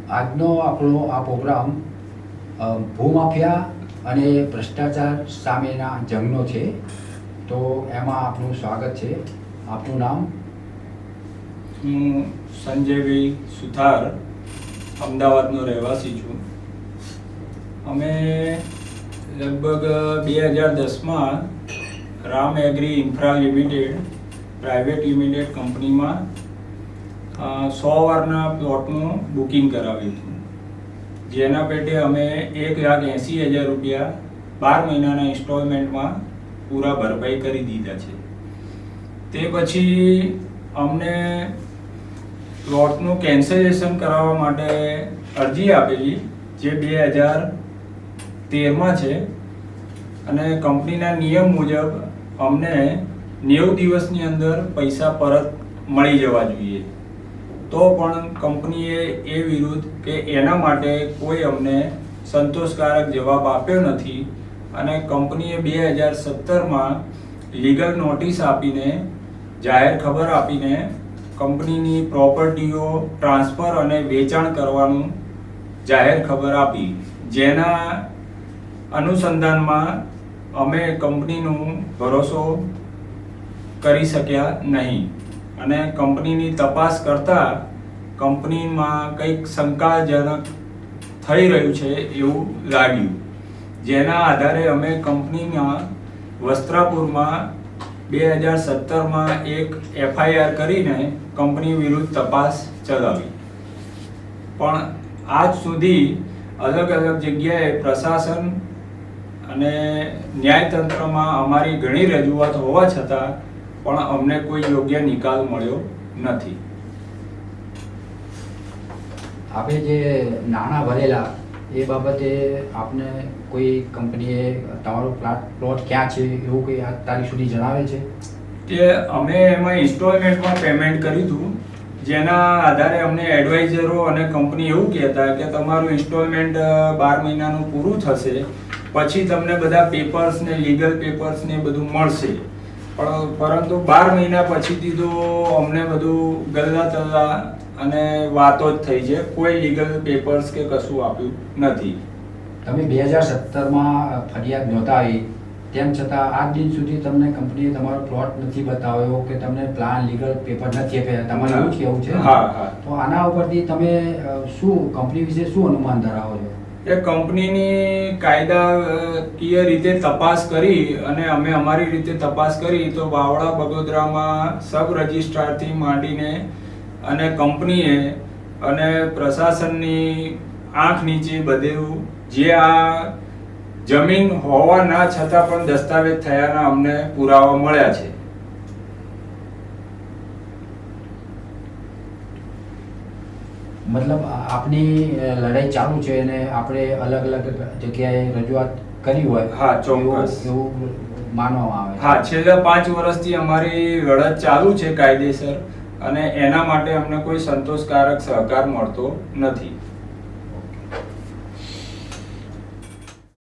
આજનો આપણો આ પ્રોગ્રામ ભૂમાફિયા અને ભ્રષ્ટાચાર સામેના જંગનો છે. તો એમાં આપનું સ્વાગત છે. આપનું નામ? હું સંજયભાઈ સુથાર, અમદાવાદનો રહેવાસી છું. અમે લગભગ 2010માં Ram agri infra limited private limited કંપનીમાં 100 વારના પ્લોટનું બુકિંગ કરાવ્યું હતું, જેના પેટે અમે 1,80,000 રૂપિયા 12 મહિનાના ઇન્સ્ટોલમેન્ટમાં પૂરા ભરપાઈ કરી દીધા છે. તે પછી અમને પ્લોટનું કેન્સલેશન કરાવવા માટે અરજી આપેલી, જે 2013માં છે, અને કંપનીના નિયમ મુજબ અમને 90 દિવસની અંદર પૈસા પરત મળી જવા જોઈએ. તો પણ કંપનીએ એ વિરુદ્ધ કે એના માટે કોઈ અમને સંતોષકારક જવાબ આપ્યો નથી, અને કંપનીએ 2017માં લીગલ નોટિસ આપીને, જાહેર ખબર આપીને કંપનીની પ્રોપર્ટીઓ ટ્રાન્સફર અને વેચાણ કરવાનું જાહેર ખબર આપી, જેના અનુસંધાનમાં અમે કંપનીનું ભરોસો કરી શક્યા નહીં, અને કંપનીની તપાસ કરતાં કંપનીમાં કંઈક શંકાજનક થઈ રહ્યું છે એવું લાગ્યું, જેના આધારે અમે કંપનીમાં વસ્ત્રાપુરમાં 2017માં એક FIR કરીને કંપની વિરુદ્ધ તપાસ ચલાવી. પણ આજ સુધી અલગ અલગ જગ્યાએ પ્રશાસન અને ન્યાયતંત્રમાં અમારી ઘણી રજૂઆત હોવા છતાં પણ અમને કોઈ યોગ્ય નિકાલ મળ્યો નથી. આપણે જે નાણાં ભરેલા એ બાબતે આપને કોઈ કંપનીએ તમારો પ્લોટ ક્યાં છે એવું કંઈ આજ તારીખ સુધી જણાવે છે? કે અમે એમાં ઇન્સ્ટોલમેન્ટમાં પેમેન્ટ કર્યું હતું, જેના આધારે અમને એડવાઇઝરો અને કંપની એવું કહેતા કે તમારું ઇન્સ્ટોલમેન્ટ 12 મહિનાનું પૂરું થશે પછી તમને બધા પેપર્સ ને લીગલ પેપર્સ ને બધું મળશે. પરંતુ 12 મહિના પછીથી તો અમને બધું ગલ્લા તલ્લા અને વાતો જ થઈ છે, કોઈ લીગલ પેપર્સ કે કશું આપ્યું નથી. તમે 2017માં ફરિયાદ નોંધાવી, તેમ છતાં આજ દિન સુધી તમને કંપનીએ તમારો પ્લોટ નથી બતાવ્યો કે તમને પ્લાન લીગલ પેપર નથી આપ્યા, તમારે એવું જ કહેવું છે? હા હા. તો આના ઉપરથી તમે શું કંપની વિશે શું અનુમાન ધરાવો છો? એ કંપનીની કાયદાકીય રીતે તપાસ કરી, અને અમે અમારી રીતે તપાસ કરી તો વાવડા બગોદરામાં સબ રજિસ્ટ્રારથી માંડીને અને કંપનીએ અને પ્રશાસનની આંખ નીચે બધું જે આ જમીન હોવા ના છતાં પણ દસ્તાવેજ થયાના અમને પુરાવા મળ્યા છે. મતલબ આપની લડાઈ ચાલુ છે અને આપણે અલગ અલગ જગ્યાએ રજૂઆત કરી હોય? હા, ચોક્કસ એવું માનવામાં આવે. હા, છેલ્લા 5 વર્ષથી અમારી લડત ચાલુ છે કાયદેસર, અને એના માટે અમને કોઈ સંતોષકારક સહકાર મળતો નથી.